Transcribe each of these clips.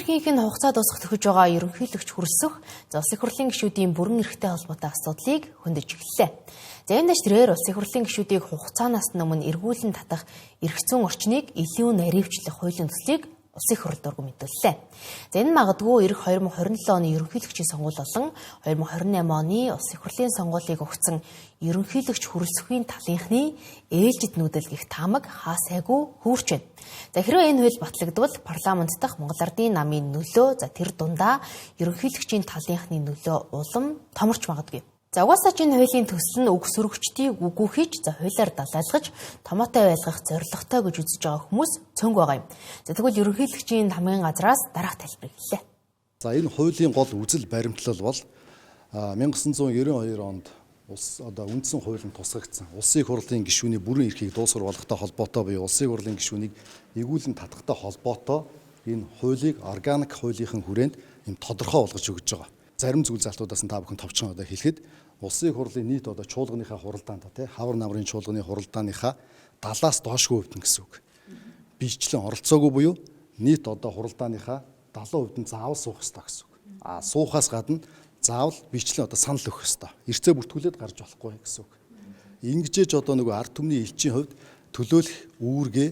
эрхийнх нь хугацаа дуусах төхөж байгаа ерөнхийлөгч хүрэлцэх улсын хурлын гишүүдийн бүрэн эрхтэй холбоотой асуудлыг хөндөж эхэллээ. За энэ дэш тэрээр улсын хурлын гишүүдийг хугацаанаас өмнө эргүүлэн татах эрх зүйн орчныг илүү наривчлах хуулийн төслийг улсын хурлд өргөн мэдүүллээ. За энэ магадгүй эх 2027 оны ерөнхийлөгчийн сонгуул болон 2028 оны улсын хурлын сонгуулийг өгсөн ерөнхийлөгч хүрэлцэхийн талынхны ээлжид нүүдэл гих таамаг хаасайгүй хөвөрч байна. За хэрвээ энэ хууль батлагдвал парламент дахь Монгол Ардын намын нөлөө тэр дундаа ерөнхийлөгчийн талынхны нөлөө улам томорч магадгүй. За угаасаа чинь хуулийн төсөл нь үг сөрөгчдийг үгүй хийж хуулиар далайлгаж томоотой байлгах зорилготой гэж үзэж байгаа хүмүүс цөөнг байгаа юм. За тэгвэл ерөнхийлөгчийн хамгийн газраас дараах тайлбарыг хэллээ. За энэ хуулийн гол үзэл баримтлал бол 1992 онд үндсэн хуулинд тусгагдсан улсын хурлын гишүүний бүрэн эрхийг дуусгар болгохтой холбоотой буюу улсын хурлын гишүүнийг эргүүлэн татахтай холбоотой энэ хуулийг органик хуулийнхан хүрээнд юм тодорхой болгож өгч байгаа. Зарим зүйл залтуудаас нь та бүхэн товчхон хэлэхэд улсын хурлын нийт чуулганыхаа хуралдаанд хавар намрын чуулганы хуралдааныхаа 70-аас доошгүй хувьд гэсэн үг. Биечлэн оролцоогүй буюу нийт хуралдааныхаа 70% нь заавал суух ёстой гэсэн үг. Суухаас гадна заавал биечлэн санал өгөх ёстой. Эрцээ бүртгүүлээд гарч болохгүй гэсэн үг. Ингэжээж нөгөө ард түмний элчийн хувьд төлөөлөх үүргээ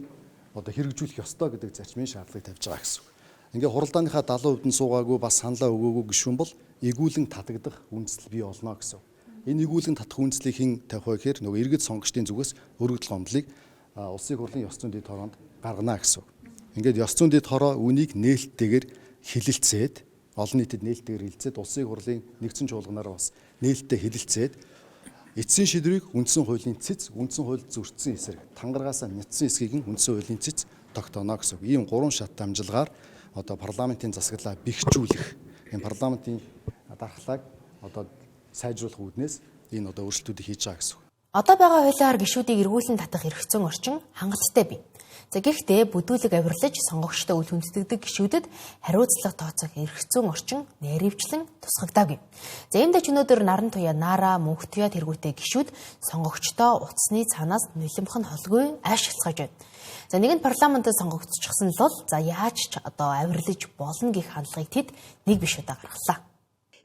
хэрэгжүүлэх ёстой гэдэг зарчмын шаардлагыг тавьж байгаа гэсэн үг. Ингээ хуралдааныхаа 70% нь суугаагүй бас саналаа өгөөгүй гишүүн бол эргүүлэн татагдах үндэслэл бий болно гэсэн. Энэ эргүүлэн татах үндэслийг хэн тавих вэ гэхээр иргэд сонгогчдын зүгээс өргөдөл гомдлыг улсын хурлын ёс зүйн дэд хороонд гаргана гэсэн. Ингээд ёс зүйн дэд хороо үнийг нээлттэйгээр хэлэлцээд олон нийтэд нээлттэйгээр хэлэлцээд улсын хурлын нэгдсэн чуулганаар бас нээлттэй хэлэлцээд эцсийн шийдвэрийг үндсэн хуулийн цэц, үндсэн хуульд зөрчсөн эсрэг, тангаргаасаа нятсан эсхийг нь үндсэн хуулийн цэц тогтооно гэсэн. Ийм 3 шат дамжилгаар парламентын засаглалаа бэхжүүлэх, энэ парламентын дархлааг сайжруулах үүднээс энэ өөрчлөлтүүдийг хийж байгаа гэсэн. Одоо байгаа хуулиар гишүүдийг эргүүлэн татах эрх зүйн орчин хангалттай бий. За гэхдээ бүдүүлэг авирлаж сонгогчтой үл хүндэтгдэг гишүүдэд хариуцлага тооцох эрх зүйн орчин нээвчлэн тусгагдаагүй. За энэ дэч өнөөдөр наран туяа наара мөнх туяа тэргүүтэй гишүүд сонгогчтой утасны цаанаас нулимх нь холгүй айш шалцгааж байна. За нэгэн парламентод сонгогдчихсон л бол яаж ч авирлаж болно гэх хандлагыг тэд нэг биш удаа гаргалаа.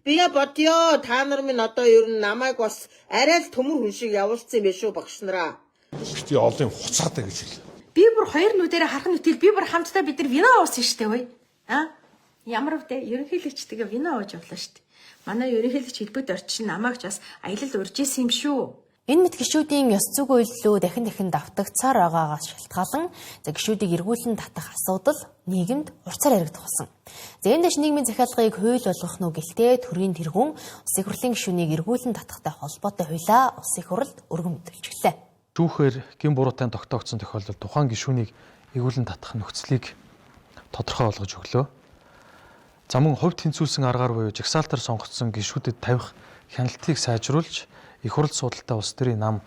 Бие бодё та нар минь ер нь намайг бас арай л төмөр хүн шиг явуулсан юм биш үү багш нараа. Гэхдээ олон хуцаатай гэж хэлээ. Би бүр хоёр нүдэрээ харах нүтэл би бүр хамтдаа бид нар вино уусан шүү дээ. Ямар вэ? Ерөнхийлөгчтэйгээ вино ууж явлаа шүү дээ. Манай ерөнхийлөгч хэлбэд орчин намайг ч бас аялал урьж исэн юм шүү. Энэ мэт гишүүдийн ёс зүйн үйлдэлөө дахин давтагдсаар байгаагаас шалтгаалan гишүүдийг эргүүлэн татах асуудал нийгэмд урьдчаар яригдах болсон. За энэ дэш нийгмийн захиалгыг хууль болгох нь гэлтэй төрийн тэргүүн улсын хурлын гишүүнийг эргүүлэн татахтай холбоотой хуулиа улсын хурлд өргөн мэдүүлчихлээ. Түүхээр гин буруутай тогтоогдсон тохиолдолд тухайн гишүүнийг эргүүлэн татах нөхцөлийг тодорхой болгож өглөө. За мөн хувьд тэнцвүүлсэн аргаар буюу жагсаалтар сонгогдсон гишүүдэд тавих хяналтыг сайжруулж их хурл судалтай улс төрийн нам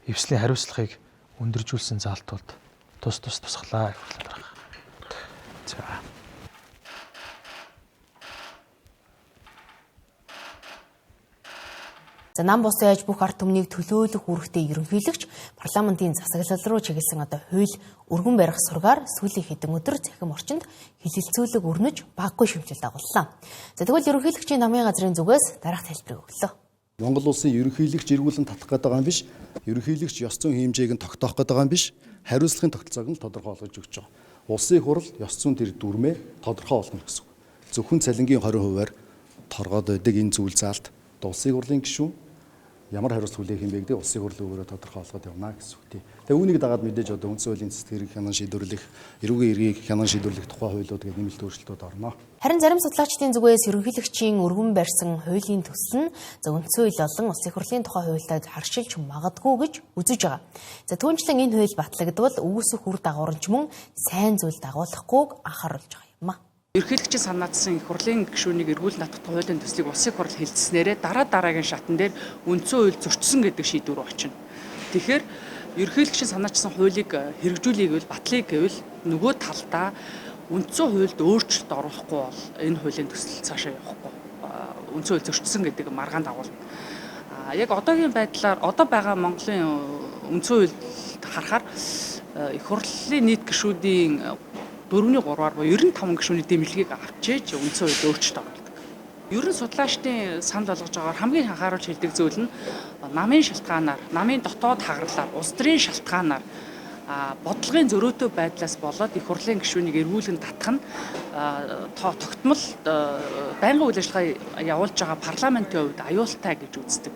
эвслийн хариуцлагыг өндөржүүлсэн заалтууд тусглаа гэх хэлбэр. За. За нам бус яаж бүх ард түмнийг төлөөлөх үүрэгтэй ерөнхийлөгч парламентын засаглал руу чиглэсэн хууль өргөн барих сургаар сүүлийн хэдэн өдөр цахим орчинд хилэлцүүлэг өрнөж баггүй шимжилт агууллаа. За тэгвэл ерөнхийлөгчийн намын газрын зүгээс дараах тайлбарыг өглөө. Монгол улсын ерөнхийлөгч эргүүлэн татах гэдэг байгаа юм биш, ерөнхийлөгч ёс зүйн хэмжээг нь тогтоох гэдэг байгаа юм биш, хариуцлагын тогтолцоог нь тодорхой болгож өгч байгаа. Улсын хурал ёс зүйн тэр дүрмээ тодорхой болгоно гэсэн үг. Зөвхөн цалингийн 20%-аар торгоод байдаг энэ зүйл заалт улсын хурлын гишүүн ямар хариуцлага хүлээх юм бэ гэдэг улсын хурал өөрөөр тодорхой болгоод явна гэсэн үг тийм. Тэгээ үүнийг дагаад мэдээж үндсэн хуулийн цэцэг хэрэг хянан шийдвэрлэх, эрүүгийн эргийг хянан шийдвэрлэх тухай хуулиуд гэдэг нэмэлт өөрчлөлтүүд орно. Харин зарим судлаачдын зүгээс ерөнхийлөгчийн өргөн барьсан хуулийн төсөл нь үндсэн хууль болон улсын хурлын тухай хуультай харшилж магадгүй гэж үзэж байгаа. За түүнчлэн энэ хууль батлагдвал үүсэх үр дагавар нь мөн сайн зүйл дагуулахгүйг анхааруулж байгаа юм а. Ерөнхийлөгчийн санаачсан их хурлын гишүүнийг эргүүлэн татах хуулийн төслийг улсын хурал хэлэлцснээрээ дараагийн шатан дээр үндсэн хууль зөрчсөн гэдэг шийдвэр очино. Тэгэхээр ерөнхийлөгчийн санаачсан хуулийг хэрэгжүүлэе гэвэл батлыг гэвэл нөгөө талдаа үндсэн хуульд өөрчлөлт оруулахгүй бол энэ хуулийн төсөл цаашаа явахгүй. Үндсэн хууль зөрчсөн гэдэг маргаан дагуулна. Яг одоогийн байдлаар одоо байгаа Монголын үндсэн хуульд харахаар их хурлын нийт гишүүдийн 4-ний 3-аар буюу 95 гишүүний дэмжлэгийг авчиж үндсэн хуулийг өөрчлөлт оруулдаг. Ер нь судлаачдын санал болгож байгаагаар хамгийн анхааруулж хэлдэг зүйл нь намын шалтгаанаар, намын дотоод хагаралаар, улс төрийн шалтгаанаар бодлогын зөрөөтэй байдлаас болоод их хурлын гишүүнийг эргүүлэн татах нь тогтмол байнгын үйл ажиллагаа явуулж байгаа парламентын хувьд аюултай гэж үздэг.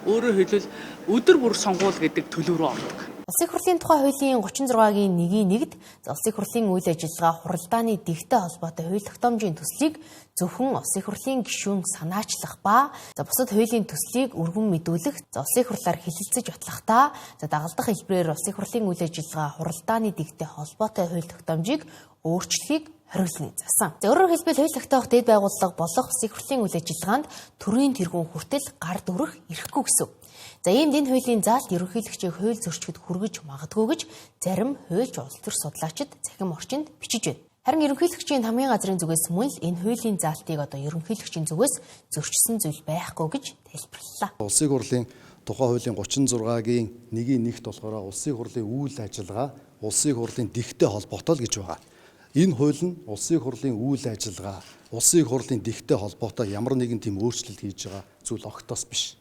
Өөрөөр хэлбэл өдөр бүр сонгуул гэдэг төлөв рүү ордог. Улсын хурлын тухай хуулийн 36-гийн 1-д улсын хурлын үйл ажиллагаа хуралдааны дэгтэй холбоотой хууль тогтоомжийн төслийг зөвхөн улсын хурлын гишүүн санаачлах ба бусад хуулийн төслийг өргөн мэдүүлэх, улсын хурлаар хэлэлцэж батлахдаа дагалдах хэлбэрээр улсын хурлын үйл ажиллагаа хуралдааны дэгтэй холбоотой хууль тогтоомжийг өөрчлөхийг хориглоно засан. Өөрөөр хэлбэл хууль тогтоох дэд байгууллага болох улсын хурлын үйл ажиллагаанд төрийн тэргүүн хүртэл гард өрөх эрхгүй гэсэн. За иймд энэ хуулийн заалт ерөнхийлөгчийг хууль зөрчигдөд хүргэж магадгүй гэж зарим хуульч улс төр судлаачид цахим орчинд бичиж байна. Харин ерөнхийлөгчийн хамгийн газрын зүгээс мөн л энэ хуулийн заалтыг ерөнхийлөгчийн зүгээс зөрчсөн зүйл байхгүй гэж тайлбарлалаа. Улсын хурлын тухай хуулийн 36-гийн 1-т болохоор улсын хурлын үйл ажиллагаа улсын хурлын дэгтэй холбоотой л гэж байгаа. Энэ хууль нь улсын хурлын үйл ажиллагаа, улсын хурлын дэгтэй холбоотой ямар нэгэн тийм өөрчлөлт хийж байгаа зүйл огтоос биш.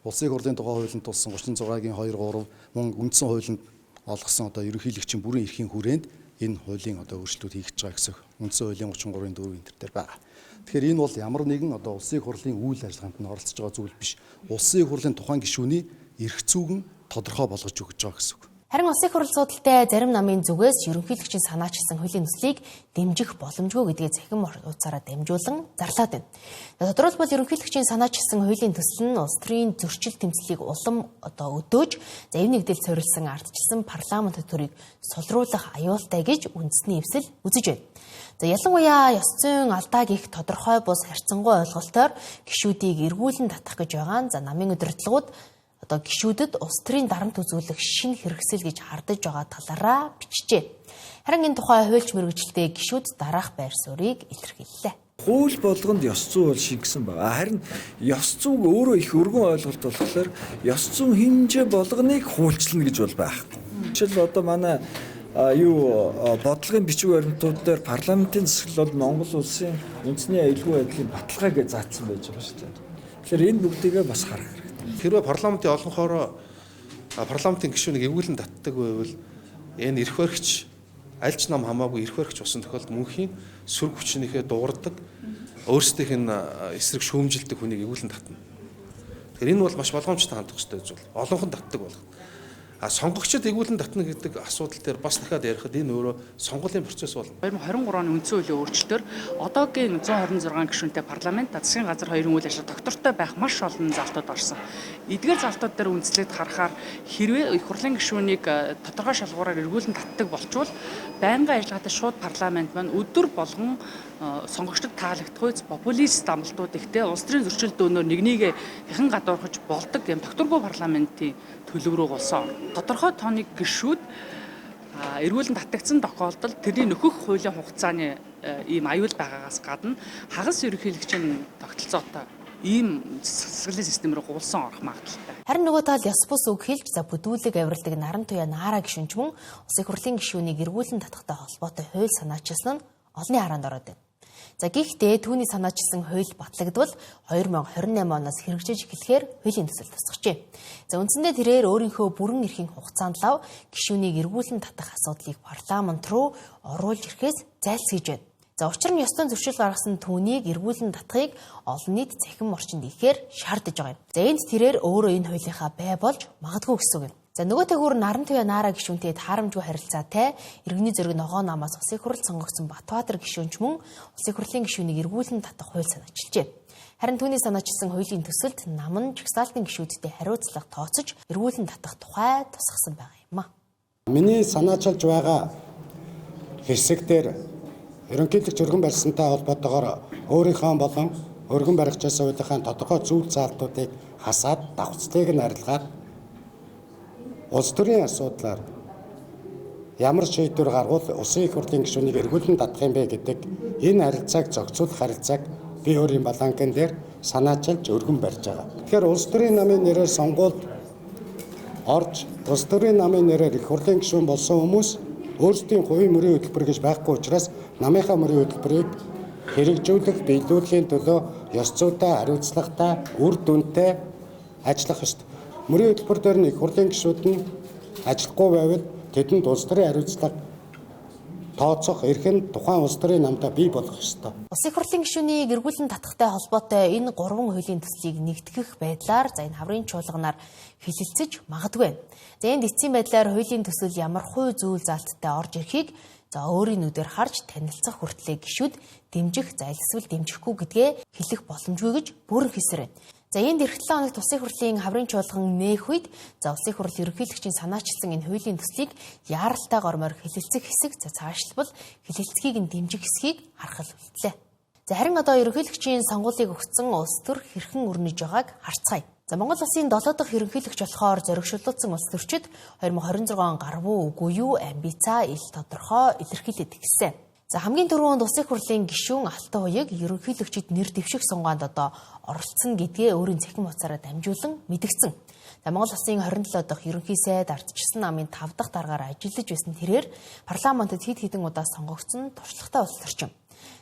Улсын хурлын тухай хуулинд тулсан 36-гийн 2-3 мөн үндсэн хуулинд олгосон ерөнхийлөгчийн бүрэн эрхийн хүрээнд энэ хуулийн өөрчлөлтүүд хийгдэж байгаа гэсэн үндсэн хуулийн 33-ийн 4 энэ төр байгаа. Тэгэхээр энэ бол ямар нэгэн улсын хурлын үйл ажиллагаанд нь оролцож байгаа зүйл биш. Улсын хурлын тухайн гишүүний эрх зүйн тодорхой болгож өгч байгаа гэсэн үг. Харин улсын хурал судалтай зарим намын зүгээс ерөнхийлөгчийн санаачилсан хуулийн төслийг дэмжих боломжгүй гэдгээ цахим утсаараа дамжуулан зарлаад байна. Тодорхойлбол ерөнхийлөгчийн санаачилсан хуулийн төсөл нь улс төрийн зөрчил тэмцлийг улам өдөөж, энэ нэгдэл суурилсан ардчилсан парламент төрийг сулруулах аюултай гэж үндэсний эвсэл үзэж байна. Ялангуяа ёс зүйн алдааг их тодорхой бус харьцангуй ойлголтоор гишүүдийг эргүүлэн татах гэж байгаа. Намын удирдлагууд гишүүдэд улс төрийн дарамт үзүүлэх шинэ хэрэгсэл гэж хардаж байгаа талаараа бичжээ. Харин энэ тухай хуульч мэргэжилтэд гишүүд дараах байр суурийг илэрхийллээ. Хууль болгонд ёс зүй бол шингэсэн байна. Харин ёс зүйг өөрөө их өргөн ойлголт болохоор ёс зүйн хэмжээ болгоныг хуульчлна гэж бол байхгүй. Жишээл манай бодлогын бичиг баримтууд дээр парламентын засаглал бол Монгол улсын үндэсний аюулгүй байдлын баталгаа гэж заасан байж байгаа шүү дээ. Тэгэхээр энэ бүгдийгээ бас харах хэрэгтэй. Хэрвээ парламентын олонхоор парламентын гишүүнийг эргүүлэн татдаг байвал энэ эрх баригч аль ч нам хамаагүй эрх баригч усан тохиолдолд мөнхийн сүрэг хүчнийхээ дуурдаг өөрсдийнх нь эсрэг шүүмжилдэг хүнийг эргүүлэн татна. Тэгэхээр энэ бол маш болгоомжтой хандах хэрэгтэй зүйл. Олонхон татдаг болох. Сонгогчдод эргүүлэн татна гэдэг асуудал дээр бас дахиад ярихад энэ өөрөө сонгуулийн процесс болно. 2023 оны үндсэн хуулийн өөрчлөлтөөр одоогийн 126 гишүүнтэй парламент засгийн газар хоёрын үйл ажиллагаа доктортой байх маш олон залтууд орсон. Эдгээр залтууд дээр үндэслээд харахаар хэрвээ их хурлын гишүүнийг тодорхой шалгуураар эргүүлэн татдаг болчвол байнгын ажиллагаатай шууд парламент маань өдөр болгон сонгогчдод таалагдах үз популист амлалтууд ихтэй улс төрийн зөрчил дөөнөөр нэгнийг хэн гадуурхаж болдог гэм докторгүй парламентийн төлөв рүү голсон. Тодорхой тооны гишүүд эргүүлэн татагдсан тохиолдолд тэрний нөхөх хуулийн хугацааны ийм аюул байгаагаас гадна хагас ерөнхийлөгчийн тогтолцоотой ийм засаглалын систем рүү гулсан орох магадaltaй. Харин нөгөө тал ёс бус үг хэлж бүдүүлэг авиралдаг наран туяа наара гишүүнч мөн улсын хурлын гишүүнийг эргүүлэн татахтай холбоотой хууль санаачилсан нь олонний хараанд ороод байна. Гэхдээ түүний санаачилсан хууль батлагдвал 2028 оноос хэрэгжиж эхлэхээр хуулийн төсөл тусгажээ. Үндсэндээ тэрээр өөрийнхөө бүрэн эрхийн хугацаанд лав гишүүнийг эргүүлэн татах асуудлыг парламент руу оруулж ирэхээс зайлсхийж байна. Учир нь ёстой зөрчил гаргасан түүнийг эргүүлэн татахыг олон нийт цахим орчинд ихээр шаардаж байгаа юм. Энд тэрээр өөрөө энэ хуулийнхаа бай болж магадгүй гэсэн үг юм. Нөгөө тэгүр наран туяа наара гишүүнтэй таарамжгүй харилцаатай иргэний зэрэг ногоо намаас улсын хурал сонгогдсон Батбаатар гишүүнч мөн улсын хурлын гишүүнийг эргүүлэн татах хууль санаачилжээ. Харин түүний санаачилсан хуулийн төсөлд нам нь жагсаалтын гишүүдтэй хариуцлага тооцож эргүүлэн татах тухай тусгасан байгаа юм а. Миний санаачилж байгаа хэсэг дээр ерөнхийлөгч өргөн барьсантай холбоотойгоор өөрийнхөө болон өргөн баригчаас уулийнхаа тодорхой зүйл заалтуудыг хасаад давхцлыг нь арилгаад улс төрийн асуудлаар ямар шийдвэр гаргуул улсын их хурлын гишүүнийг эргүүлэн татах юм бэ гэдэг энэ харилцааг зохицуулах харилцааг би өөрийн баланкын дээр санаачилж өргөн барьж байгаа. Тэгэхээр улс төрийн намын нэрээр сонгуульд орж улс төрийн намын нэрээр их хурлын гишүүн болсон хүмүүс өөрсдийн хувийн мөрийн хөтөлбөр гэж байхгүй учраас намынхаа мөрийн хөтөлбөрийг хэрэгжүүлэх, биелүүлэхийн төлөө ёс зүйтэй, хариуцлагатай, үр дүнтэй ажиллах ёстой. Мөрийн хөтөлбөр дээр нь их хурлын гишүүд нь ажиллахгүй байвал тэдэнд улс төрийн хариуцлага тооцох эрх нь тухайн улс төрийн намдаа бий болох ёстой. Улс их хурлын гишүүнийг эргүүлэн татахтай холбоотой энэ 3 хуулийн төслийг нэгтгэх байдлаар энэ хаврын чуулганаар хэлэлцэж магадгүй. Энд эцсийн байдлаар хуулийн төсөл ямар хувь зүйл залттай орж ирэхийг өөрийн нүдээр харж танилцах хүртлээр гишүүд дэмжих, эсвэл дэмжихгүй гэдгээ хэлэх боломжгүй гэж бүрэн хэлсээр байна. Энд эх 7 хоногт улсын хурлын хаврын чуулган нээх үед улсын хурл ерөнхийлөгчийн санаачилсан энэ хуулийн төслийг яаралтай гормоор хэлэлцэх хэсэг цаашлбал хэлэлцгийг нь дэмжих хэсгийг харах үлдлээ. Харин одоо ерөнхийлөгчийн сонгуулийг өгсөн улс төр хэрхэн өрнөж байгааг харцгаая. Монгол улсын 7 дахь ерөнхийлөгч болохоор зоригшуулсан улс төрчид 2026 гарвуу үгүй юу амбицаа ил тодорхой илэрхийлээд гисэн. Хамгийн түрүүнд улсын хурлын гишүүн Алтан уяг ерөнхийлөгчид нэр дэвших сунганд одоо оролцсон гэдгээ өөрийн цахим хуудасаараа дамжуулан мэдгдсэн. Монгол улсын 27 дахь ерөнхий сайд ардчилсан намын 5 дахь даргаар ажиллаж байсан тэрээр парламентод хэд хэдэн удаа сонгогдсон туршлагатай улс төрчин.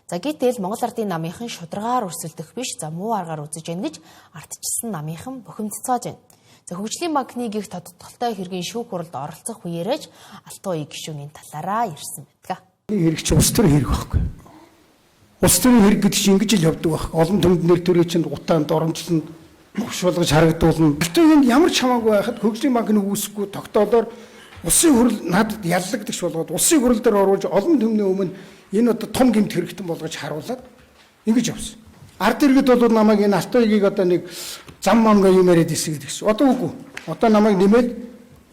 Гэтэл Монгол Ардын намынхан шударгаар өрсөлдөх биш, муу аргаар үзэж байна гэж ардчилсан намынхан бухимдцааж байна. Хөгжлийн банкны гих тодтолтой хэргийн шүүх хуралд оролцох үеэрэж Алтан уяг гишүүний талаараа ирсэн байдаг. Хэрэг чи улс төр хэрэг байхгүй. Улс төрийн хэрэг гэдэг чинь ингэж л явдаг байх. Олон түмэнд нэр төрийн чинь утаанд оромжлон мөвшүүлгэж харагдуулна. Гэвч энд ямар ч хамаагүй байхад хөгжлийн банкны үүсэхгүй тогтоолоор улсын хурал надад яллагдагч болгоод улсын хурал дээр оруулж олон түмний өмнө энэ одоо том гэмт хэрэгтэн болгож харуулад ингэж явсан. Ард иргэд бол намайг энэ Алтан уягийг одоо нэг зам манга юм яриад ирсэн гэдэг чинь. Одоо үгүй. Одоо намайг нэмээд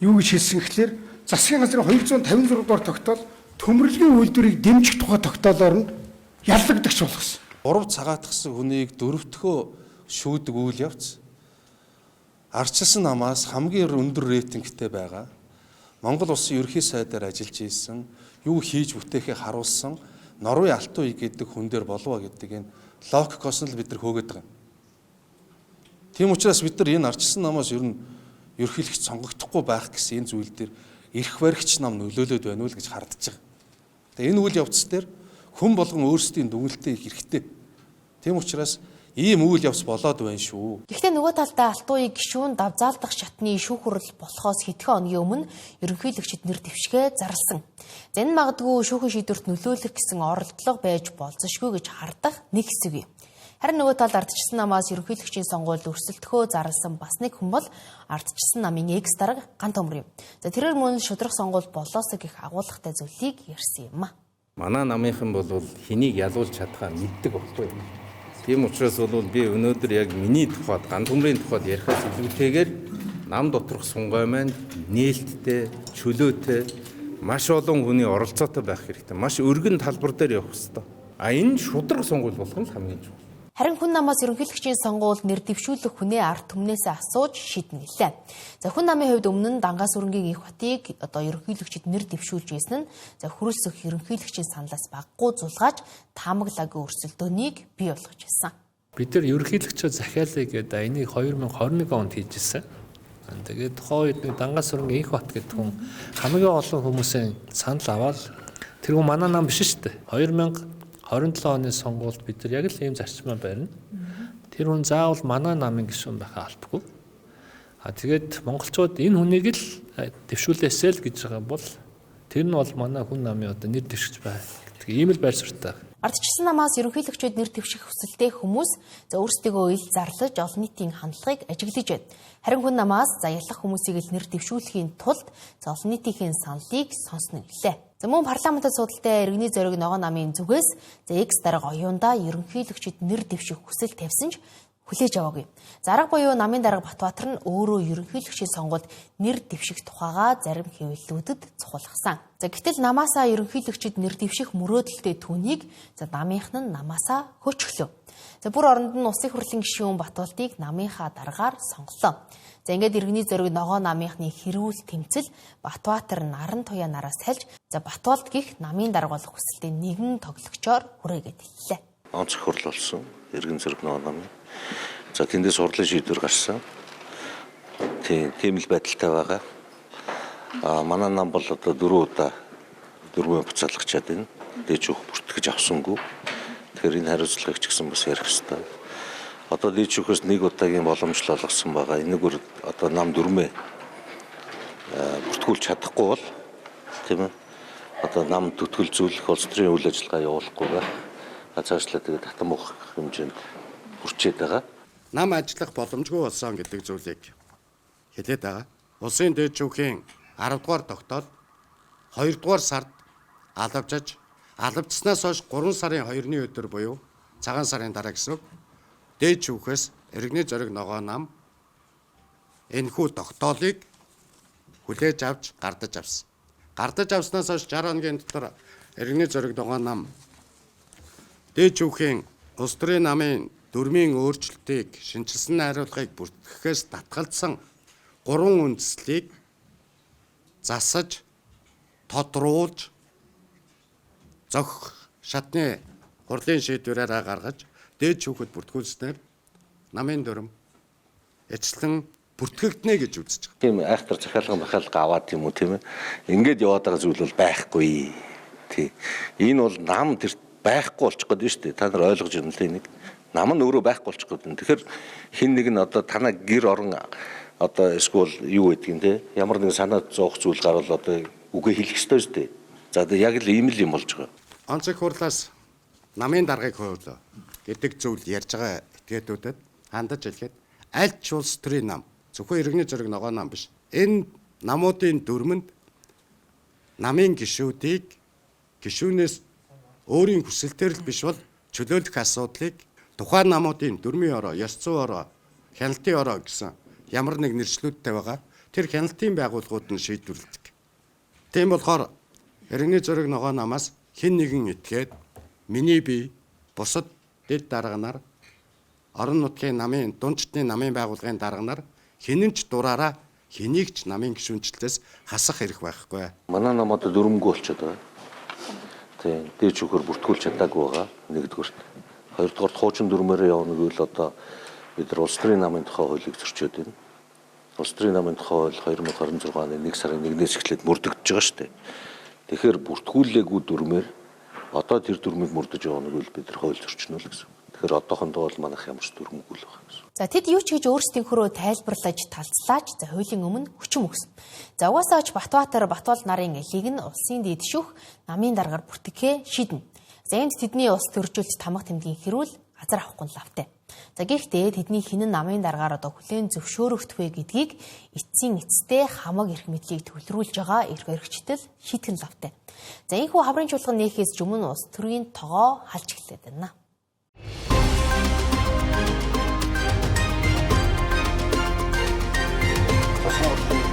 юу гэж хэлсэн гэхлээр засгийн газрын 256 дугаар тогтоол төмөрлөгийн үйлдвэрийг дэмжих тухай тогтоолоор нь яллагдагч болгосон. 3 цагаатгсан хүнийг 4-тгөө шүүдэг үйл явц ардчилсан намаас хамгийн өндөр рейтингтэй байгаа. Монгол улсын ерөнхий сайдаар ажиллаж ийсэн, юу хийж бүтээхээ харуулсан Норвей Алтан уяг гэдэг хүн дээр болов гэдэг энэ логикоос нь бид нар хөөгд байгаа. Тийм учраас бид нар энэ ардчилсан намаас ер нь ерөнхийлөгч сонгогдохгүй байх гэсэн энэ зүйл дээр эрх баригч нам нөлөөлөд байна уу гэж хардж байгаа. Тэгээ энэ үйл явц дээр хүн болгон өөрсдийн дүгнэлтээ их хэрэгтэй. Тийм учраас ийм үйл явц болоод байна шүү. Гэхдээ нөгөө талдаа Алтан уяг гишүүн давзаалдах шатны шүүх хурал болохоос хэдхэн хоногийн өмнө ерөнхийлөгчид нэр дэвшгээ зарласан. Энэ магадгүй шүүхийн шийдвэрт нөлөөлөх гэсэн оролдлого байж болзошгүй гэж хардах нэг хэсэг юм. Харин нөгөө талд ардчилсан намаас ерөнхийлөгчийн сонгуульд өрсөлдөхөө зарласан бас нэг хүн бол ардчилсан намын экс дарга Гант Өмөр юм. Тэрээр мөн шудрах сонгуульд болоосоо гэх агуулгатай зүйлийг ярьсан юм а. Манай намынхан бол хэнийг ялуулж чадхаа мэддэг байхгүй. Тийм учраас бол би өнөөдөр яг миний тухайд Гант Өмрийн тухайд ярихаас илүүтэйгээр нам доторх сунгай маань нээлттэй, чөлөөтэй, маш олон хүний оролцоотой байх хэрэгтэй. Маш өргөн талбар дээр явах хэрэгтэй. Энэ шудраг сонгуул болох нь хамгийн чухал. Харин хүн намаас ерөнхийлөгчийн сонгуульд нэр дэвшүүлэх хүнээ ард түмнээсээ асууж шийднэ гэлээ. За хүн намын хувьд өмнө нь Дангаас өрнгийн их хотыг одоо ерөнхийлөгчид нэр дэвшүүлж ийсэн нь хөрөлсөх ерөнхийлөгчийн саналаас баггүй зулгааж таамаглаагүй өрсөлдөөнийг бий болгож байсан. Бид нар ерөнхийлөгчөө захиалъя гэдэг энийг 2021 онд хийжсэн. Тэгээд тухайн үед Дангаас өрнгийн их хот гэдэг хүн хамгийн олон хүмүүсийн санал аваад тэр хүн манай нам биш шүү дээ. 2027 оны сонгуульд бид нар яг л ийм зарчмаа барина. Тэр хүн заавал манай намын гишүүн байхаа албагүй. Тэгээд монголчууд энэ хүнийг л дэвшүүлээсэй л гэж байгаа бол тэр нь бол манай хүн намын одоо нэр дэвшиж байна гэдэг ийм л байр суурьтай. Ардчилсан намаас ерөнхийлөгчөд нэр дэвших хүсэлтэй хүмүүс өөрсдөө ил зарлаж олон нийтийн хандлагыг ажиглаж байна. Харин хүн намаас ялах хүмүүсийг л нэр дэвшүүлэхийн тулд олон нийтийн саналыг сонсно гэлээ. Мөн парламентод судалтай иргэний зориг ногоон намын зүгээс экс дарга оюундаа ерөнхийлөгчөд нэр дэвших хүсэл тавьсан ч хүлээж аваагүй. Зарга буюу намын дарга Батбаатар нь өөрөө ерөнхийлөгчийн сонгуульд нэр дэвших тухайга зарим хэвлэлүүдэд цухуулгасан. Гэтэл намаасаа ерөнхийлөгчөд нэр дэвших мөрөөдөлтэй түүнийг намынх нь намаасаа хөчглөө. Бүр оронд нь улсын хурлын гишүүн Батбаатыг намынхаа даргаар сонголоо. Ингээд иргэний зориг ногоон намынхны хэрүүл тэмцэл Батбаатар наран туяа нараас тальж Батбаалд гих намын дарга болох хүсэлтэй нэгэн тоглогчоор хүрээгээд хэллээ. Онцгой хурал болсон иргэн зориг ногоон намын. Тэндээс хурлын шийдвэр гарсан. Тийм л байдалтай байгаа. Манай нам бол одоо 4 удаа дөрвөө буцаалагчаад байна. Дээж өгөх бүртгэж авсангүй. Тэгэхээр энэ хариуцлагыг ч гэсэн бас ярих хэрэгтэй. Одоо дээж өгөхөөс нэг удаагийн боломж л олгосон байгаа. Энэгээр одоо нам дөрмөө бүртгүүлж чадахгүй бол тийм ээ. Одоо нам төтгөлзүүлэх улс төрийн үйл ажиллагаа явуулахгүй байх. Цаашлаа тэгээд татан бох хэмжээнд хүрчээд байгаа. Нам ажиллах боломжгүй болсон гэдэг зүйлийг хэлээд байгаа. Улсын дээд шүүхийн 10 дугаар тогтоол 2 дугаар сард алавжиж алавцснаас хойш 3 сарын 2-ны өдөр буюу цагаан сарын дараа гэсэн үг дээд шүүхээс иргэний зориг ногоо нам энэхүү тогтоолыг хүлээж авч гардаж авсан. Гардаж авснаас хойш 60 хоногийн дотор иргэний зориг ногоо нам дээд шүүхийн улс төрийн намын дөрмийн өөрчлөлтийг шинжилсэн найруулгыг бүртгэхээс татгалзсан 3 үндслийг засаж тодруулж зохих шатны хурлын шийдвэрээрээ гаргаж дээд шүүхэд бүртгүүлснээр намын дүрм эцэслэн бүртгэгднэ гэж үзэж байгаа. Тийм айхтар захиалга аваад юм уу тийм ээ. Ингээд яваад байгаа зүйл бол байхгүй. Тий. Энэ бол нам тэр байхгүй болчих гээд шүү дээ. Та нар ойлгож байна л энийг. Нам нь өөрөө байхгүй болчих гээд байна. Тэгэхээр хин нэг нь одоо танаа гэр орон одоо эсвэл юу гэдгийг те ямар нэгэн санаа зовх зүйл гарвал одоо үгээ хэлэх ёстой шүү дээ. За одоо яг л ийм л юм болж байгаа. Онцгой хурлаас намын даргыг хууль гэдэг зүйл ярьж байгаа этгээдүүдэд хандаж хэлэхэд аль ч улс төрийн нам зөвхөн иргэний зориг ногоо нам биш. Энэ намуудын дүрмэнд намын гишүүдийг гишүүнээс өөрийн хүсэлтээр л биш бол чөлөөлөх асуудлыг тухайн намуудын дөрмийн ороо, ёс зүйн ороо, хяналтын ороо гэсэн ямар нэг нэршлүүдтэй байгаа. Тэр хяналтын байгууллагууд нь шийдвэрлэдэг. Тийм болохоор иргэний зориг ногоо намаас хэн нэгэн этгээд миний бие бусад дэд дарга нар орон нутгийн намын дундчдны намын байгууллагын дарга нар хинэн ч дураараа хэнийг ч намын гишүүнчлэлээс хасах хэрэг байхгүй. Манай нам одоо дөрмөнгөө болчиход байгаа. Тийм дээд шүүхээр бүртгүүлж чадаагүй байгаа. Нэгдүгээрт. Хоёрдугаар хуучин дөрмөөрөө явна гэвэл одоо бид нар улс төрийн намын тухай хуулийг зөрчөөд байна. Улс төрийн намын тухай хууль 2026 оны 1 сарын 1-ээс эхлээд мөрдөгдөж байгаа шүү дээ. Тэгэхээр бүртгүүлээгүй дүрмээр одоо тэр дүрмийг мөрдөж явна гэвэл бид нар хууль зөрчнө л гэсэн. Тэгэхээр одоохондоо бол манайх ямар ч дүрмгүй л байгаа гэсэн. За тэд юу ч гэж өөрсдийнхөө тайлбарлаж талцлааж за хуулийн өмнө хүчин өгсөн. За угаасаа ч Батбаатар Батбол нарын эхийг нь улсын дэд шүүх намын даргаар бүртгэхээ шийднэ. За энд тэдний улс төржүүлж тамга тэмдгийн хэрүүл газар авахгүй лавтай. За гэхдээ тэдний хинэн намын даргаар одоо хүлээн зөвшөөрөгдөх вэ гэдгийг эцсийн эцэстээ хамаг эрх мэдлийг төвлөрүүлж байгаа эрх баригчдад шийтгэн лавтай. За энэхүү хаврын чуулган нээхээс өмнө улс төрийн тогоо халж эхлэв байна. Тосгоо